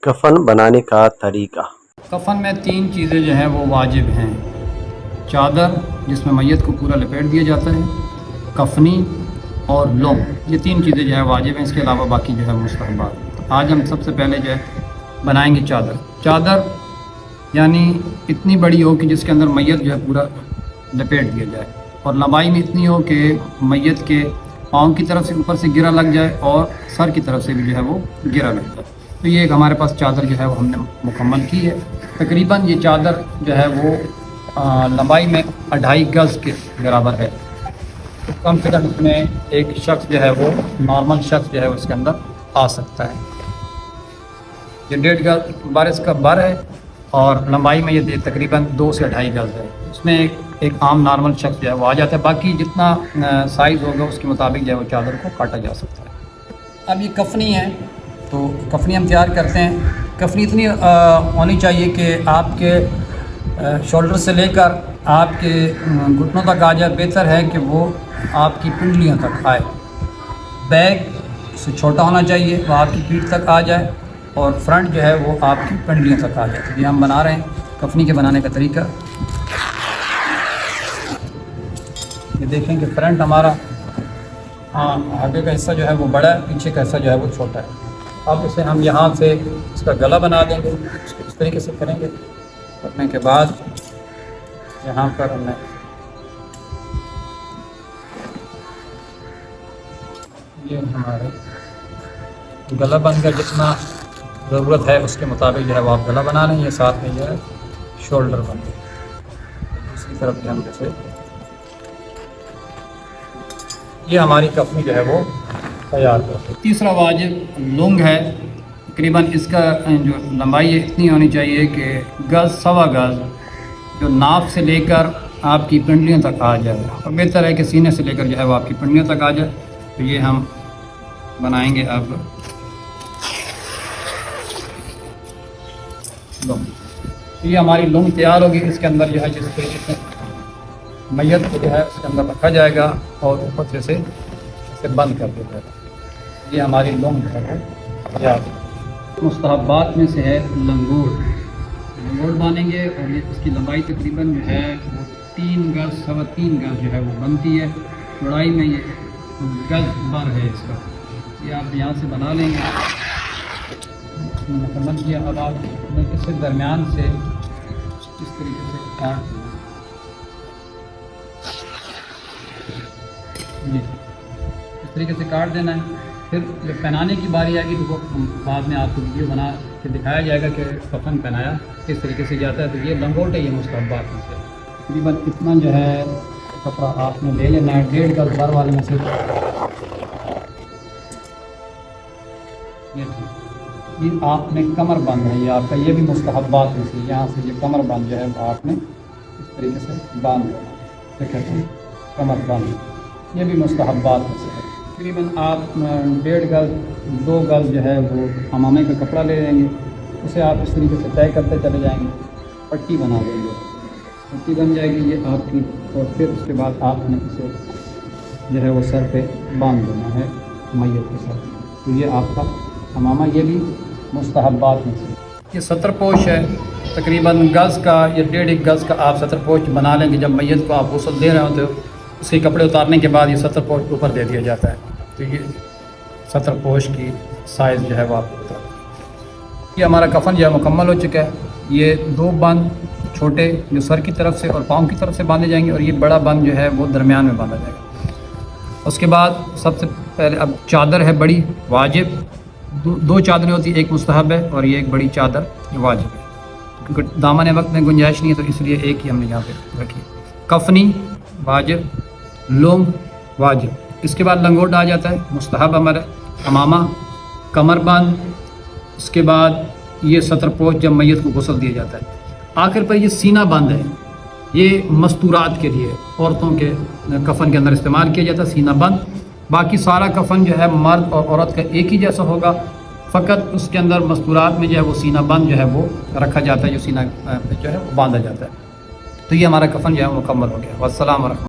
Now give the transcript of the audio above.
کفن بنانے کا طریقہ۔ کفن میں 3 چیزیں جو ہیں وہ واجب ہیں: چادر جس میں میت کو پورا لپیٹ دیا جاتا ہے، کفنی اور لوم۔ یہ 3 چیزیں جو ہے واجب ہیں، اس کے علاوہ باقی جو ہے مستحبات۔ آج ہم سب سے پہلے جو ہے بنائیں گے چادر۔ چادر یعنی اتنی بڑی ہو کہ جس کے اندر میت جو ہے پورا لپیٹ دیا جائے، اور لمبائی میں اتنی ہو کہ میت کے پاؤں کی طرف سے اوپر سے گرا لگ جائے اور سر کی طرف سے بھی جو ہے وہ گرا لگ جائے۔ تو یہ ایک ہمارے پاس چادر جو ہے وہ ہم نے مکمل کی ہے۔ تقریباً یہ چادر جو ہے وہ لمبائی میں 2.5 گز کے برابر ہے۔ تو کم سے کم اس میں ایک شخص جو ہے وہ نارمل شخص جو ہے اس کے اندر آ سکتا ہے۔ یہ 1.5 گز بر اس کا بر ہے، اور لمبائی میں یہ تقریباً 2 سے 2.5 گز ہے۔ اس میں ایک عام نارمل شخص جو ہے وہ آ جاتا ہے۔ باقی جتنا سائز ہوگا اس کے مطابق جو ہے وہ چادر کو کاٹا جا سکتا ہے۔ اب یہ کفنی ہے، تو کفنی ہم تیار کرتے ہیں۔ کفنی اتنی ہونی چاہیے کہ آپ کے شولڈر سے لے کر آپ کے گھٹنوں تک آ جائے۔ بہتر ہے کہ وہ آپ کی پنڈلیوں تک آئے۔ بیک سے چھوٹا ہونا چاہیے، وہ آپ کی پیٹھ تک آ جائے، اور فرنٹ جو ہے وہ آپ کی پنڈلیوں تک آ جائے۔ تو یہ ہم بنا رہے ہیں کفنی کے بنانے کا طریقہ۔ یہ دیکھیں کہ فرنٹ ہمارا آگے کا حصہ جو ہے وہ بڑا ہے، پیچھے کا حصہ جو ہے وہ چھوٹا ہے۔ اب اسے ہم یہاں سے اس کا گلا بنا دیں گے۔ اس کو اس طریقے سے کریں گے۔ کرنے کے بعد یہاں پر ہم نے یہ ہمارے گلا بن کر جتنا ضرورت ہے اس کے مطابق جو ہے وہ آپ گلا بنا لیں۔ یہ ساتھ میں جو ہے شولڈر بن گئے۔ دوسری طرف بھی ہم جیسے یہ ہماری کفنی جو ہے وہ تیار کرتے ہیں۔ تیسرا واجب لنگ ہے۔ تقریباً اس کا جو لمبائی ہے اتنی ہونی چاہیے کہ 1 سوا گز جو ناف سے لے کر آپ کی پنڈلیوں تک آ جائے، اور بہتر ہے کہ سینے سے لے کر جو ہے وہ آپ کی پنڈلیوں تک آ جائے۔ تو یہ ہم بنائیں گے اب لنگ۔ یہ ہماری لنگ تیار ہوگی۔ اس کے اندر جو ہے جس طریقے سے میت کو جو ہے اس کے اندر رکھا جائے گا اور اوپر سے اسے بند کر دیا جائے گا۔ یہ ہماری لنگ جو ہے تیار۔ مستحبات میں سے ہے لنگوٹ۔ لنگوٹ باندھیں گے، اور یہ اس کی لمبائی تقریباً جو ہے وہ 3 گز سوا 3 گز جو ہے وہ بنتی ہے۔ چوڑائی میں یہ گز بر ہے اس کا۔ یہ آپ یہاں سے بنا لیں گے۔ مکمل کیا۔ اب آپ اس سے درمیان سے اس طریقے سے کاٹ دیں۔ جی اس طریقے سے کاٹ دینا ہے۔ پھر جب پہنانے کی باری آئے گی تو وہ بعد میں آپ کو ویڈیو بنا کے دکھایا جائے گا کہ کفن پہنایا کس طریقے سے جاتا ہے۔ تو یہ لنگوٹ ہے، یہ مستحبات میں سے تقریباً اتنا جو ہے کپڑا آپ نے لے لینا ہے 1.5 گز بر والے میں سے۔ یہ آپ نے کمر بند ہے، یہ آپ کا یہ بھی مستحبات میں سے۔ یہاں سے یہ کمر بند جو ہے آپ نے اس طریقے سے باندھ دینا۔ دیکھیں کمر بند، یہ بھی مستحبات میں سے ہے۔ تقریباً آپ 1.5 گز 2 گز جو ہے وہ حمامے کا کپڑا لے لیں گے، اسے آپ اس طریقے سے طے کرتے چلے جائیں گے، پٹی بنا دیں گے۔ پٹی بن جائے گی یہ آپ کی، اور پھر اس کے بعد آپ نے اسے جو ہے وہ سر پہ باندھ دینا ہے میت کے ساتھ۔ تو یہ آپ کا حمامہ، یہ بھی مستحبات میں سے۔ یہ ستر پوش ہے، تقریباً گز کا یا 1.5 گز کا آپ ستر پوش بنا لیں گے۔ جب میت کو آپ غسل دے رہے ہوں تو اس کے کپڑے اتارنے کے بعد یہ ستر پوش اوپر دے دیا جاتا ہے۔ تو یہ ستر پوش کی سائز جو ہے وہ آپ کو بتا دیں۔ یہ ہمارا کفن جو ہے مکمل ہو چکا ہے۔ یہ 2 بند چھوٹے جو سر کی طرف سے اور پاؤں کی طرف سے باندھے جائیں گے، اور یہ بڑا بند جو ہے وہ درمیان میں باندھا جائے گا۔ اس کے بعد سب سے پہلے اب چادر ہے بڑی واجب۔ 2 چادریں ہوتی ہیں، ایک مستحب ہے اور یہ ایک بڑی چادر یہ واجب ہے، کیونکہ دامن وقت میں گنجائش نہیں ہے، تو اس لیے ایک ہی ہم نے یہاں پہ رکھی۔ کفنی واجب، لنگ واجب۔ اس کے بعد لنگوٹ آ جاتا ہے، مستحب ہمارا امامہ، کمر بند، اس کے بعد یہ ستر پوش جب میت کو غسل دیا جاتا ہے۔ آخر پر یہ سینہ بند ہے، یہ مستورات کے لیے عورتوں کے کفن کے اندر استعمال کیا جاتا ہے، سینہ بند۔ باقی سارا کفن جو ہے مرد اور عورت کا ایک ہی جیسا ہوگا، فقط اس کے اندر مستورات میں جو ہے وہ سینہ بند جو ہے وہ رکھا جاتا ہے، جو سینہ جو ہے وہ باندھا جاتا ہے۔ تو یہ ہمارا کفن جو ہے مکمل ہو گیا۔ والسلام ورحمۃ اللہ۔